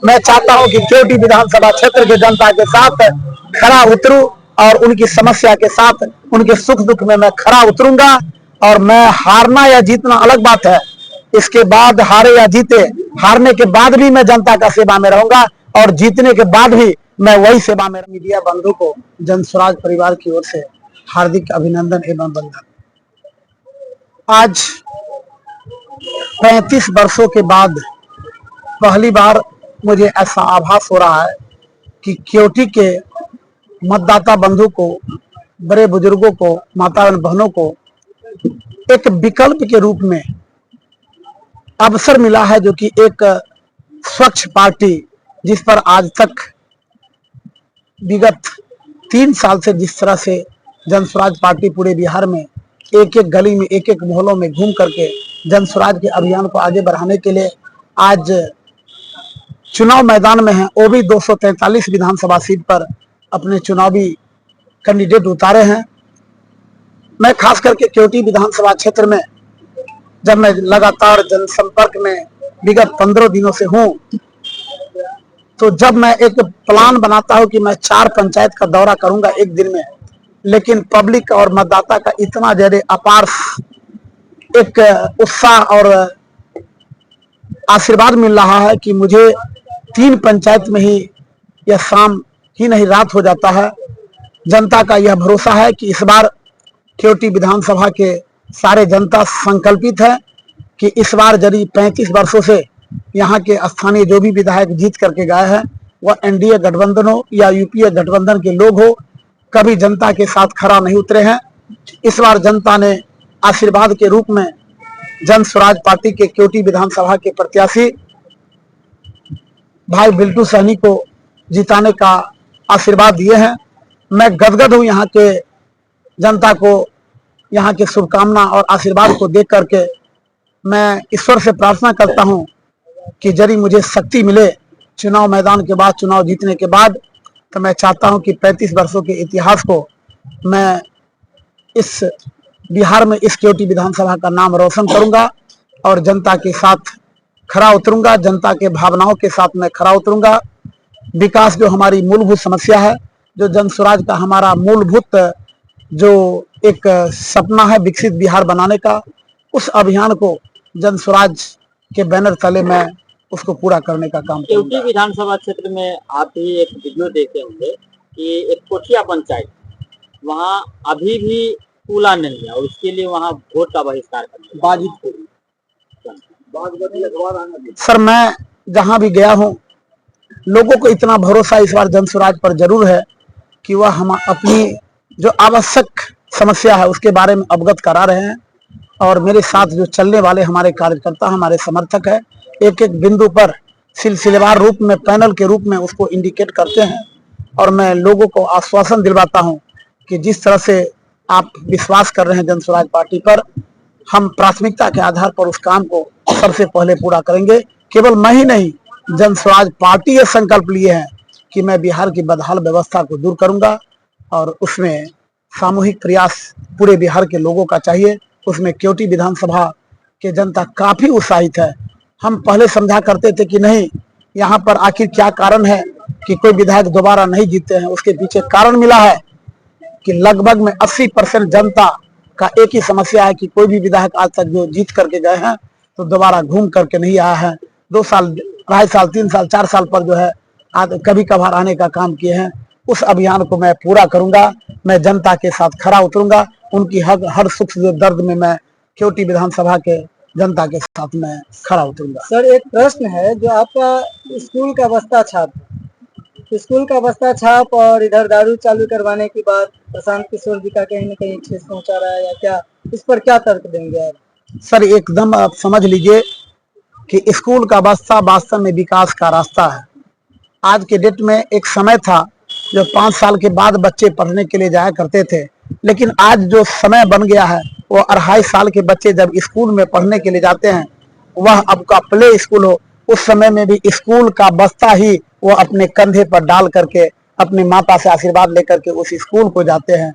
मैं चाहता हूं कि केवटी विधानसभा क्षेत्र के जनता के साथ खरा उतरूं और उनकी समस्या के साथ उनके सुख दुख में मैं खरा उतरूंगा। और मैं हारना या जीतना अलग बात है, इसके बाद हारे या जीते, हारने के बाद भी मैं जनता का सेवा में रहूंगा और जीतने के बाद भी मैं वही सेवा में। मीडिया बंधु को जन स्वराज परिवार की ओर से हार्दिक अभिनंदन एवं वंदन। आज 35 वर्षों के बाद पहली बार मुझे ऐसा आभास हो रहा है कि केवटी के मतदाता बंधु को, बड़े बुजुर्गों को, माता बहनों को एक विकल्प के रूप में अवसर मिला है, जो कि एक स्वच्छ पार्टी, जिस पर आज तक विगत 3 साल से जिस तरह से जन स्वराज पार्टी पूरे बिहार में एक एक गली में, एक एक मोहल्लों में घूम करके जन स्वराज के अभियान को आगे बढ़ाने के लिए आज चुनाव मैदान में है, वो भी 243 विधानसभा सीट पर अपने चुनावी कैंडिडेट उतारे हैं। मैं खास करके केवटी विधानसभा क्षेत्र में जब मैं लगातार जनसंपर्क में विगत 15 दिनों से हूं, तो जब मैं एक प्लान बनाता हूं कि मैं 4 पंचायत का दौरा करूंगा एक दिन में, लेकिन पब्लिक और मतदाता का इतना ज्यादा अपार एक उत्साह और आशीर्वाद मिल रहा है कि मुझे 3 पंचायत में ही यह शाम ही नहीं रात हो जाता है। जनता का यह भरोसा है कि इस बार केवटी विधानसभा के सारे जनता संकल्पित है कि इस बार यदि 35 वर्षों से यहाँ के स्थानीय जो भी विधायक जीत करके गए हैं, वह एनडीए गठबंधन हो या यूपीए गठबंधन के लोग हो, कभी जनता के साथ खरा नहीं उतरे हैं। इस बार जनता ने आशीर्वाद के रूप में जन स्वराज पार्टी के केवटी विधानसभा के प्रत्याशी भाई बिल्टू सहनी को जिताने का आशीर्वाद दिए हैं। मैं गदगद हूं यहाँ के जनता को, यहाँ के शुभकामना और आशीर्वाद को देख करके मैं ईश्वर से प्रार्थना करता हूं कि यदि मुझे शक्ति मिले चुनाव मैदान के बाद, चुनाव जीतने के बाद, तो मैं चाहता हूं कि 35 वर्षों के इतिहास को मैं इस बिहार में इस केवटी विधानसभा का नाम रोशन करूंगा और जनता के साथ खरा उतरूंगा, जनता के भावनाओं के साथ मैं खरा उतरूंगा। विकास जो हमारी मूलभूत समस्या है, जो जन स्वराज का हमारा मूलभूत जो एक सपना है विकसित बिहार बनाने का, उस अभियान को जन स्वराज के बैनर तले मैं उसको पूरा करने का काम करूंगा। केवटी विधानसभा क्षेत्र में आप भी एक वीडियो देखे होंगे कि एक कोठिया पंचायत, वहाँ अभी भी पुला नहीं है और उसके लिए वहाँ वोट का बहिष्कार करना। सर, मैं जहां भी गया हूं, लोगों को इतना भरोसा इस बार जन स्वराज पर जरूर है कि वह हम अपनी जो आवश्यक समस्या है उसके बारे में अवगत करा रहे हैं। और मेरे साथ जो चलने वाले हमारे कार्यकर्ता, हमारे समर्थक है, एक एक बिंदु पर सिलसिलेवार रूप में, पैनल के रूप में उसको इंडिकेट करते हैं। और मैं लोगों को आश्वासन दिलवाता हूं कि जिस तरह से आप विश्वास कर रहे हैं जन स्वराज पार्टी पर, हम प्राथमिकता के आधार पर उस काम को सबसे पहले पूरा करेंगे। केवल मैं ही नहीं, जन स्वराज पार्टी ये संकल्प लिए हैं कि मैं बिहार की बदहाल व्यवस्था को दूर करूंगा और उसमें सामूहिक प्रयास पूरे बिहार के लोगों का चाहिए। उसमें केवटी विधानसभा के जनता काफी उत्साहित है। हम पहले समझा करते थे कि नहीं, यहाँ पर आखिर क्या कारण है कि कोई विधायक दोबारा नहीं जीतते हैं। उसके पीछे कारण मिला है कि लगभग में 80% जनता का एक ही समस्या है कि कोई भी विधायक आज तक जो जीत करके गए हैं तो दोबारा घूम करके नहीं आया है। 2 साल, 2.5 साल, 3 साल, 4 साल पर जो है कभी कभार आने का काम किए हैं। उस अभियान को मैं पूरा करूंगा। मैं जनता के साथ खरा उतरूंगा। उनकी हर सुख जो दर्द में मैं केवटी विधानसभा के जनता के साथ मैं खरा उतरूंगा। सर, एक प्रश्न है, जो आपका स्कूल का बस्ता छाप, स्कूल का बस्ता छाप और इधर दारू चालू करवाने के बाद प्रशांत किशोर जी का कहीं न कहीं ठेस पहुंचा रहा है या क्या, इस पर क्या तर्क देंगे आप? सर, एकदम आप समझ लीजिए कि स्कूल का बस्ता वास्तव में विकास का रास्ता है। आज के डेट में एक समय था जो 5 साल के बाद बच्चे पढ़ने के लिए जाया करते थे, लेकिन आज जो समय बन गया है वो 2.5 साल के बच्चे जब स्कूल में पढ़ने के लिए जाते हैं, वह अब का प्ले स्कूल हो, उस समय में भी स्कूल का बस्ता ही वो अपने कंधे पर डाल करके अपनी माता से आशीर्वाद लेकर के उस स्कूल को जाते हैं।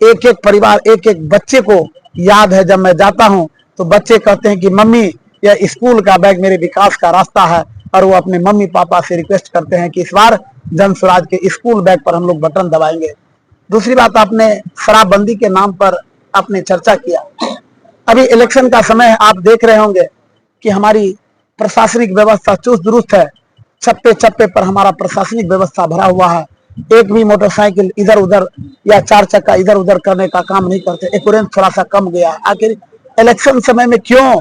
एक एक परिवार, एक एक बच्चे को याद है, जब मैं जाता हूं तो बच्चे कहते हैं कि मम्मी, यह स्कूल का बैग मेरे विकास का रास्ता है। और वो अपने मम्मी पापा से रिक्वेस्ट करते हैं कि इस बार जन स्वराज के स्कूल बैग पर हम लोग बटन दबाएंगे। दूसरी बात, आपने शराबबंदी के नाम पर आपने चर्चा किया। अभी इलेक्शन का समय है, आप देख रहे होंगे कि हमारी प्रशासनिक व्यवस्था चुस्त दुरुस्त है। चप्पे चप्पे पर हमारा प्रशासनिक व्यवस्था भरा हुआ है। एक भी मोटरसाइकिल इधर उधर या चार चक्का इधर उधर करने का काम नहीं करते। एक्यूरेंस थोड़ा सा कम गया। आखिर इलेक्शन समय में क्यों?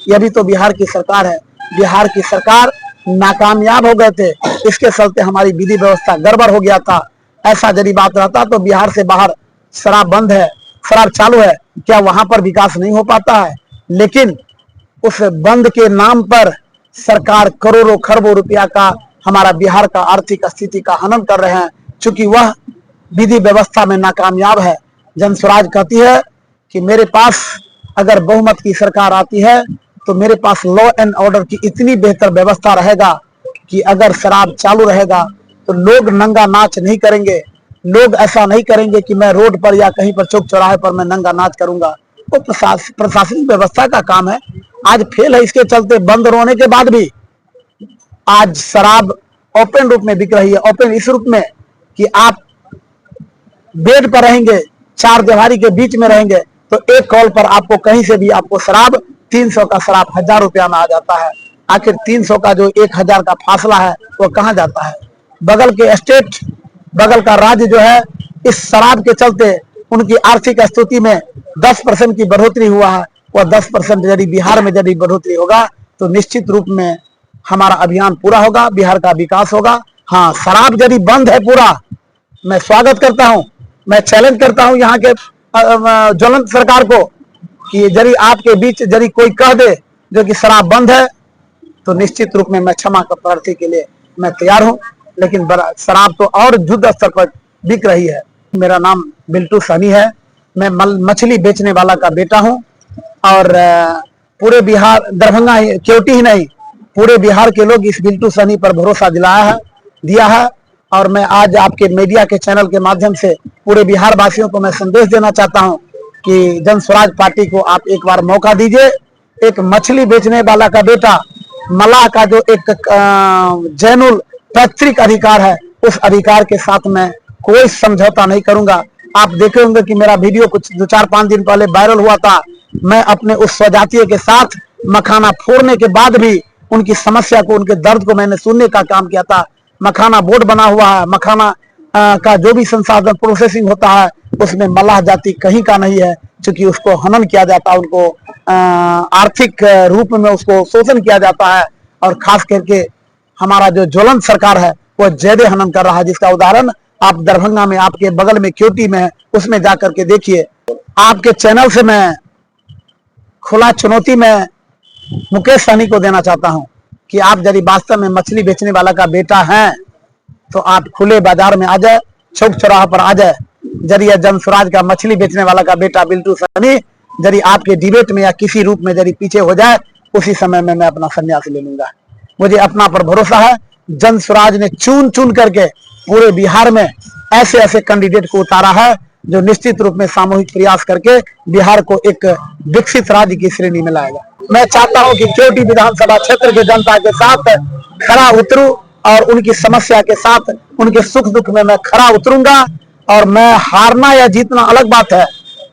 यह भी तो बिहार की सरकार है। बिहार की सरकार नाकामयाब हो गए थे, इसके चलते हमारी विधि व्यवस्था गड़बड़ हो गया था। ऐसा यदि बात रहता तो बिहार से बाहर शराब बंद है, शराब चालू है, क्या वहां पर विकास नहीं हो पाता है? लेकिन उस बंद के नाम पर सरकार करोड़ों खरबों रुपया का हमारा बिहार का आर्थिक स्थिति का हनन कर रहे हैं, चूंकि वह विधि व्यवस्था में नाकामयाब है। जन स्वराज कहती है कि मेरे पास अगर बहुमत की सरकार आती है तो मेरे पास लॉ एंड ऑर्डर की इतनी बेहतर व्यवस्था रहेगा कि अगर शराब चालू रहेगा तो लोग नंगा नाच नहीं करेंगे। लोग ऐसा नहीं करेंगे कि मैं रोड पर या कहीं पर चौक चौराहे पर मैं नंगा नाच करूंगा। वो प्रशासनिक व्यवस्था का काम है। आज फेल है, इसके चलते बंद होने के बाद भी आज शराब ओपन रूप में बिक रही है। ओपन इस रूप में कि आप बेड पर रहेंगे, चार दीवारी के बीच में रहेंगे तो एक कॉल पर आपको कहीं से भी आपको शराब 300 का शराब 1000 रुपया में आ जाता है। आखिर 300 का जो 1000 का फासला है वो कहां जाता है? बगल के स्टेट, बगल का राज्य जो है, इस शराब के चलते उनकी आर्थिक स्थिति में 10% की बढ़ोतरी हुआ है। वह 10% यदि बिहार में यदि बढ़ोतरी होगा तो निश्चित रूप में हमारा अभियान पूरा होगा, बिहार का विकास होगा। हाँ, शराब यदि बंद है पूरा, मैं स्वागत करता हूं, मैं चैलेंज करता हूं यहाँ के ज्वलंत सरकार को कि यदि आपके बीच यदि कोई कह दे जो कि शराब बंद है तो निश्चित रूप में मैं क्षमा प्रार्थी के लिए मैं तैयार हूं। लेकिन शराब तो और युद्ध स्तर पर बिक रही है। मेरा नाम बिल्टू सहनी है, मैं मछली बेचने वाला का बेटा हूं और पूरे बिहार, दरभंगा केवटी ही नहीं, पूरे बिहार के लोग इस बिल्टू सहनी पर भरोसा दिया है। और मैं आज आपके मीडिया के चैनल के माध्यम से पूरे बिहार वासियों को मैं संदेश देना चाहता हूं कि जन स्वराज पार्टी को आप एक बार मौका दीजिए। एक मछली बेचने वाला का बेटा, मलाह का जो एक जैनुल पैतृक अधिकार है, उस अधिकार के साथ मैं कोई समझौता नहीं करूंगा। आप देखे होंगे कि मेरा वीडियो कुछ 2-4-5 दिन पहले वायरल हुआ था। मैं अपने उस स्वजातीय के साथ मखाना फोड़ने के बाद भी उनकी समस्या को, उनके दर्द को मैंने सुनने का काम किया था। मखाना बोर्ड बना हुआ है, मखाना का जो भी संसाधन प्रोसेसिंग होता है उसमें मल्लाह जाति कहीं का नहीं है, क्योंकि उसको हनन किया जाता है, उनको आर्थिक रूप में उसको शोषण किया जाता है। और खास करके हमारा जो ज्वलंत सरकार है वो ज्यादा हनन कर रहा है, जिसका उदाहरण आप दरभंगा में आपके बगल में केवटी में है, उसमें जाकर के देखिए। आपके चैनल से मैं खुला चुनौती में मुकेश सहनी को देना चाहता हूं कि आप यदि वास्तव में मछली बेचने वाला का बेटा हैं तो आप खुले बाजार में आ जाए, चौक चौराहा पर आ जाए। यदि जन स्वराज का मछली बेचने वाला का बेटा बिल्टू सहनी यदि आपके डिबेट में या किसी रूप में यदि पीछे हो जाए, उसी समय में मैं अपना संन्यास ले लूंगा। मुझे अपना पर भरोसा है। जन स्वराज ने चुन चुन करके पूरे बिहार में ऐसे ऐसे कैंडिडेट को उतारा है जो निश्चित रूप में सामूहिक प्रयास करके बिहार को एक विकसित राज्य की श्रेणी में लाएगा। मैं चाहता हूं कि केवटी विधानसभा क्षेत्र के जनता के साथ खड़ा उतरूं और उनकी समस्या के साथ उनके सुख दुख में मैं खड़ा उतरूंगा। और मैं हारना या जीतना अलग बात है,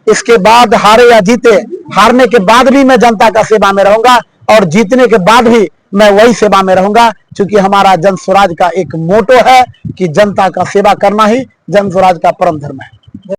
इसके बाद हारे या जीते, हारने के बाद भी मैं जनता का सेवा में रहूंगा और जीतने के बाद भी मैं वही सेवा में रहूंगा, क्योंकि हमारा जन स्वराज का एक मोटो है कि जनता का सेवा करना ही जन स्वराज का परम धर्म है।